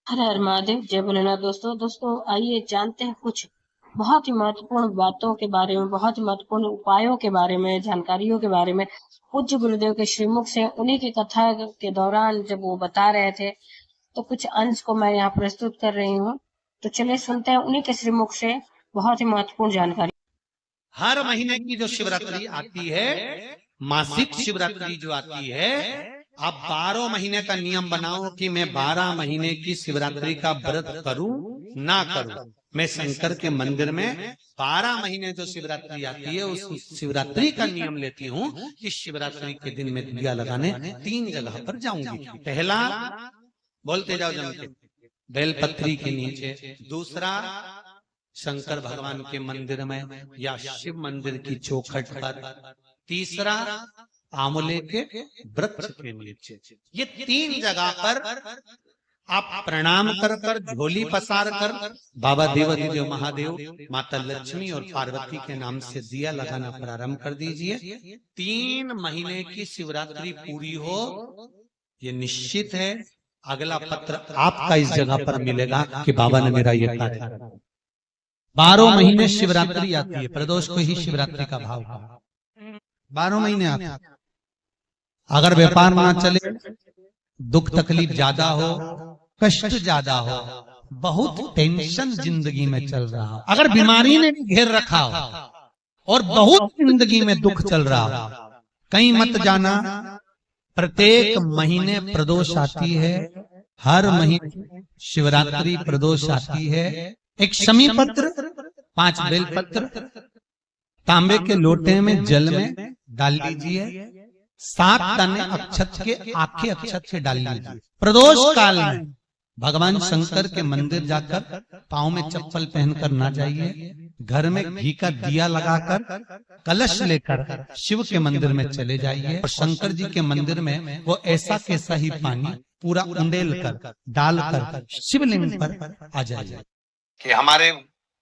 हर हर महादेव, जय भोलेनाथ। दोस्तों आइए जानते हैं कुछ बहुत ही महत्वपूर्ण बातों के बारे में, बहुत ही महत्वपूर्ण उपायों के बारे में, जानकारियों के बारे में। पूज्य गुरुदेव के श्रीमुख से उन्हीं की कथा के दौरान जब वो बता रहे थे, तो कुछ अंश को मैं यहाँ प्रस्तुत कर रही हूँ। तो चलिए सुनते हैं उन्हीं के श्रीमुख से बहुत ही महत्वपूर्ण जानकारी। हर महीने की जो शिवरात्रि आती है, मासिक शिवरात्रि जो आती है, आप 12 महीने का नियम बनाओ कि मैं 12 महीने की शिवरात्रि का व्रत करूं ना करूं। मैं शंकर के मंदिर में 12 महीने जो शिवरात्रि आती है उस शिवरात्रि का नियम लेती हूं कि शिवरात्रि के दिन में दिया लगाने 3 जगह पर जाऊंगी। पहला, बोलते जाओ जम के, बेलपत्री के नीचे। दूसरा, शंकर भगवान के मंदिर में या शिव मंदिर की चौखट पर। तीसरा, आंवले के वृक्ष के नीचे। ये 3 जगह पर आप प्रणाम कर कर, झोली पसार कर बाबा देवाधिदेव महादेव, माता लक्ष्मी और पार्वती के नाम से दिया लगाना प्रारंभ कर दीजिए। 3 महीने की शिवरात्रि पूरी हो, ये निश्चित है अगला पत्र आपका इस जगह पर मिलेगा कि बाबा ने मेरा ये कार्य करा। 12 महीने शिवरात्रि आती है, प्रदोष को ही शिवरात्रि का भाव कहा। 12 महीने आते हैं। अगर व्यापार ना चले, दुख तकलीफ ज्यादा हो, कष्ट ज्यादा हो, बहुत टेंशन जिंदगी में चल रहा हो, अगर बीमारी ने घेर रखा हो और बहुत जिंदगी में दुख चल रहा हो, कहीं मत जाना। प्रत्येक महीने प्रदोष आती है, हर महीने शिवरात्रि प्रदोष आती है। एक शमी पत्र, 5 बेलपत्र तांबे के लोटे में जल में डाल लीजिए। 7 दाने अक्षत के, आखे अक्षत के डाल लीजिए। प्रदोष काल में भगवान शंकर के मंदिर जाकर पांव में चप्पल पहनकर ना जाइए। घर में घी का दिया लगाकर कलश लेकर शिव के मंदिर में चले जाइए और शंकर जी के मंदिर में वो ऐसा कैसा ही पानी पूरा उंडेल कर डालकर शिवलिंग पर आ जाइए कि हमारे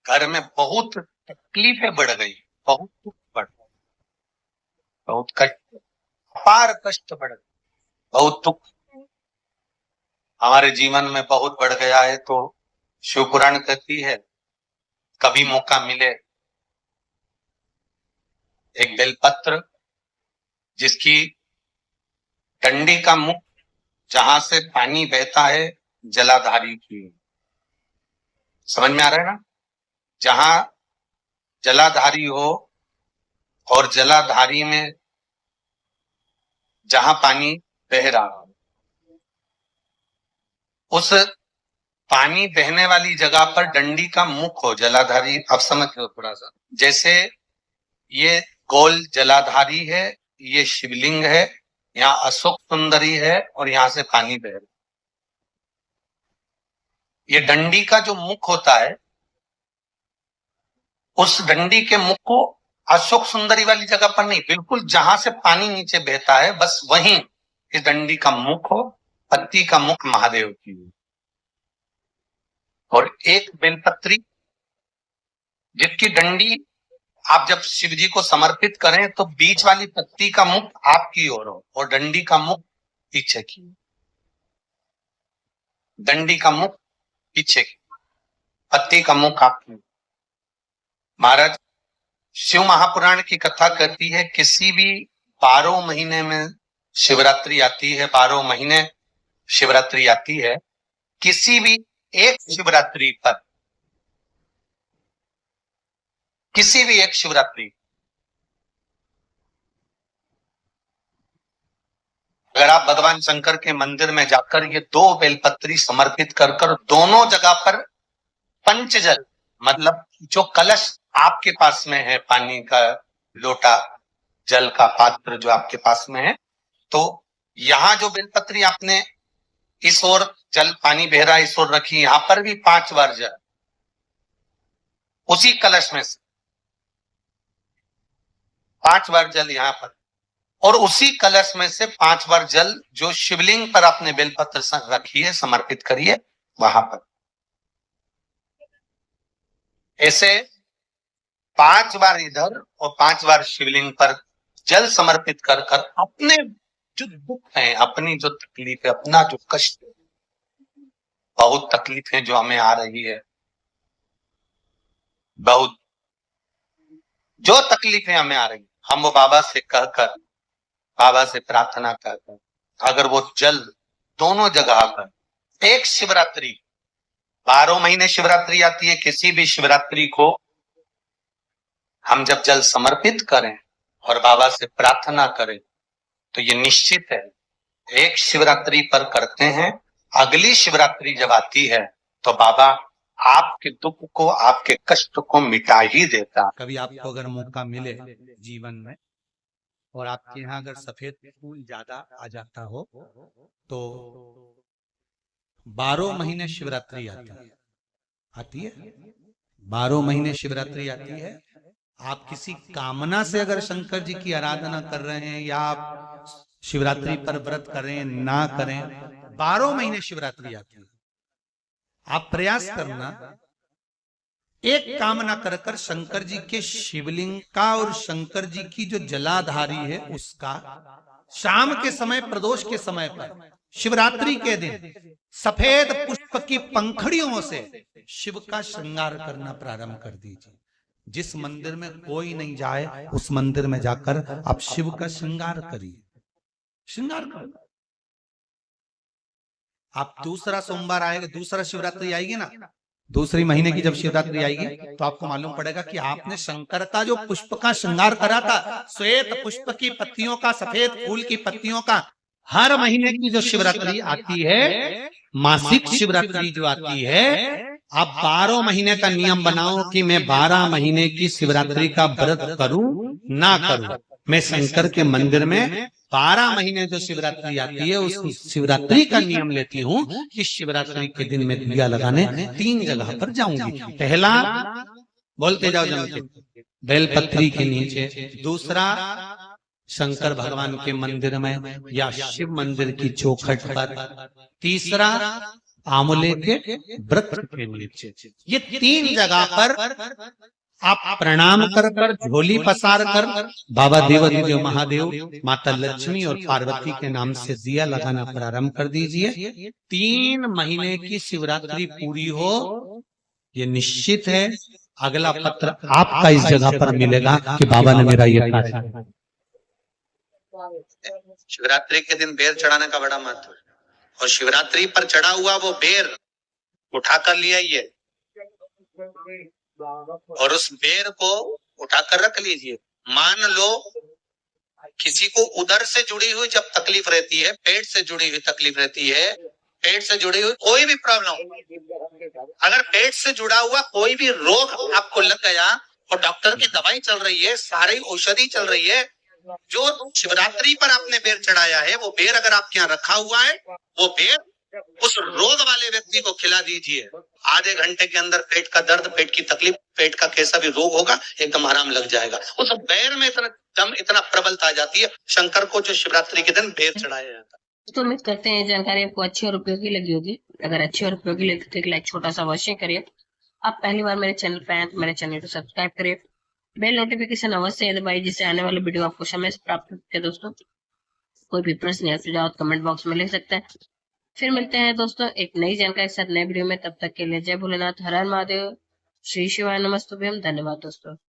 घर में बहुत तकलीफें बढ़ गई, बहुत दुख बढ़ गया, बहुत कष्ट, अपार कष्ट बढ़ गया, बहुत दुख हमारे जीवन में बहुत बढ़ गया है। तो शिव पुराण कहती है, कभी मौका मिले एक बेलपत्र जिसकी डंडी का मुख जहां से पानी बहता है जलाधारी की, समझ में आ रहा है ना? जहां जलाधारी हो और जलाधारी में जहां पानी बह रहा हो, उस पानी बहने वाली जगह पर डंडी का मुख हो, जलाधारी। आप समझ लो थोड़ा सा, जैसे ये गोल जलाधारी है, ये शिवलिंग है, यहाँ अशोक सुंदरी है और यहां से पानी बह रहा। ये डंडी का जो मुख होता है, उस डंडी के मुख को अशोक सुंदरी वाली जगह पर नहीं, बिल्कुल जहां से पानी नीचे बहता है बस वहीं इस डंडी का मुख हो। पत्ती का मुख महादेव की हो और एक बेलपत्री जिसकी डंडी आप जब शिव जी को समर्पित करें तो बीच वाली पत्ती का मुख आपकी ओर हो और डंडी का मुख पीछे की, डंडी का मुख पीछे की, पत्ती का मुख आपकी। महाराज, शिव महापुराण की कथा कहती है, किसी भी 12 महीने में शिवरात्रि आती है, 12 महीने शिवरात्रि आती है, किसी भी एक शिवरात्रि पर, किसी भी एक शिवरात्रि, अगर आप भगवान शंकर के मंदिर में जाकर ये 2 बेलपत्री समर्पित कर कर दोनों जगह पर पंचजल, मतलब जो कलश आपके पास में है, पानी का लोटा, जल का पात्र जो आपके पास में है, तो यहां जो बेलपत्री आपने इस ओर जल पानी बह रहा है, इस ओर रखी, यहां पर भी 5 बार जल उसी कलश में से 5 बार जल यहां पर, और उसी कलश में से 5 बार जल जो शिवलिंग पर आपने बेलपत्र रखी है समर्पित करिए वहां पर। ऐसे 5 बार इधर और 5 बार शिवलिंग पर जल समर्पित कर कर अपने जो दुख है, अपनी जो तकलीफ है, अपना जो कष्ट है, बहुत तकलीफें जो हमें आ रही है, बहुत जो तकलीफें हमें आ रही है, हम वो बाबा से कहकर, बाबा से प्रार्थना कहकर, अगर वो जल दोनों जगह पर एक शिवरात्रि, 12 महीने शिवरात्रि आती है, किसी भी शिवरात्रि को हम जब जल समर्पित करें और बाबा से प्रार्थना करें तो ये निश्चित है, एक शिवरात्रि पर करते हैं, अगली शिवरात्रि जब आती है तो बाबा आपके दुख को, आपके कष्ट को मिटा ही देता। कभी आपको अगर मौका मिले जीवन में और आपके यहाँ अगर सफेद फूल ज्यादा आ जाता हो तो 12 महीने शिवरात्रि आती है 12 महीने शिवरात्रि आती है। आप किसी कामना से अगर शंकर जी की आराधना कर रहे हैं या आप शिवरात्रि पर व्रत करें ना करें, 12 महीने शिवरात्रि आती है। आप प्रयास करना, एक कामना कर कर शंकर जी के शिवलिंग का और शंकर जी की जो जलाधारी है उसका शाम के समय, प्रदोष के समय पर, शिवरात्रि के दिन सफेद पुष्प की पंखड़ियों से शिव का श्रृंगार करना प्रारंभ कर दीजिए। जिस मंदिर में कोई नहीं जाए उस मंदिर में जाकर आप शिव का श्रृंगार करिए, श्रृंगार करिए। आप दूसरा सोमवार आएगा, दूसरा शिवरात्रि आएगी ना, दूसरी महीने की जब शिवरात्रि आएगी तो आपको मालूम पड़ेगा कि आपने शंकर का जो पुष्प का श्रृंगार करा था, श्वेत पुष्प की पत्तियों का, सफेद फूल की पत्तियों का, हर महीने की जो शिवरात्रि आती है, मासिक शिवरात्रि जो आती है, आप 12 महीने का नियम बनाओ कि मैं 12 महीने की शिवरात्रि का व्रत करूं ना करूं। मैं शंकर के मंदिर में 12 महीने जो शिवरात्रि आती है उस शिवरात्रि का नियम लेती हूँ कि शिवरात्रि के दिन मैं दिया लगाने 3 जगह पर जाऊंगी। पहला, बोलते जाओ जम के, बेलपत्री के नीचे। दूसरा, शंकर भगवान के मंदिर में या शिव मंदिर की चौखट पर। तीसरा, आंवले के वृक्ष के नीचे। ये 3 जगह पर आप प्रणाम कर कर, झोली पसार कर बाबा देवाधिदेव महादेव, माता लक्ष्मी और पार्वती के नाम से दिया लगाना प्रारंभ कर दीजिए। 3 महीने की शिवरात्रि पूरी हो, ये निश्चित है अगला पत्र आपका इस जगह पर मिलेगा कि बाबा ने मेरा ये कहा। शिवरात्रि के दिन बेर चढ़ाने का बड़ा महत्व है, और शिवरात्रि पर चढ़ा हुआ वो बेर उठाकर ले आइए और उस बेर को उठाकर रख लीजिए। मान लो किसी को उदर से जुड़ी हुई जब तकलीफ रहती है, पेट से जुड़ी हुई तकलीफ रहती है, पेट से जुड़ी हुई कोई भी प्रॉब्लम, अगर पेट से जुड़ा हुआ कोई भी रोग आपको लग गया और डॉक्टर की दवाई चल रही है, सारी औषधि चल रही है, जो शिवरात्रि पर आपने बेर चढ़ाया है वो बेर अगर आपके यहाँ रखा हुआ है, वो बेर उस रोग वाले व्यक्ति को खिला दीजिए। आधे घंटे के अंदर पेट का दर्द, पेट की तकलीफ, पेट का कैसा भी रोग होगा एकदम आराम लग जाएगा। उस बेर में इतना दम, इतना प्रबलता आ जाती है शंकर को जो शिवरात्रि के दिन बेर चढ़ाया जाता है। तो उम्मीद करते हैं जानकारी आपको अच्छी और उपयोगी लगी होगी। अगर अच्छी और उपयोगी लगी तो एक लाइक छोटा सा अवश्य करिए। आप पहली बार मेरे चैनल पे आए तो मेरे चैनल को सब्सक्राइब करिए, बेल नोटिफिकेशन अवश्य दबाइए जिससे आने वाले वीडियो आपको समय से प्राप्त होते हैं। दोस्तों, कोई भी प्रश्न या सुझाव कमेंट बॉक्स में लिख सकते हैं। फिर मिलते हैं दोस्तों एक नई जानकारी के साथ नए वीडियो में। तब तक के लिए जय भोलेनाथ, हर हर महादेव, श्री शिवाय नमस्तुभ्यम। धन्यवाद दोस्तों।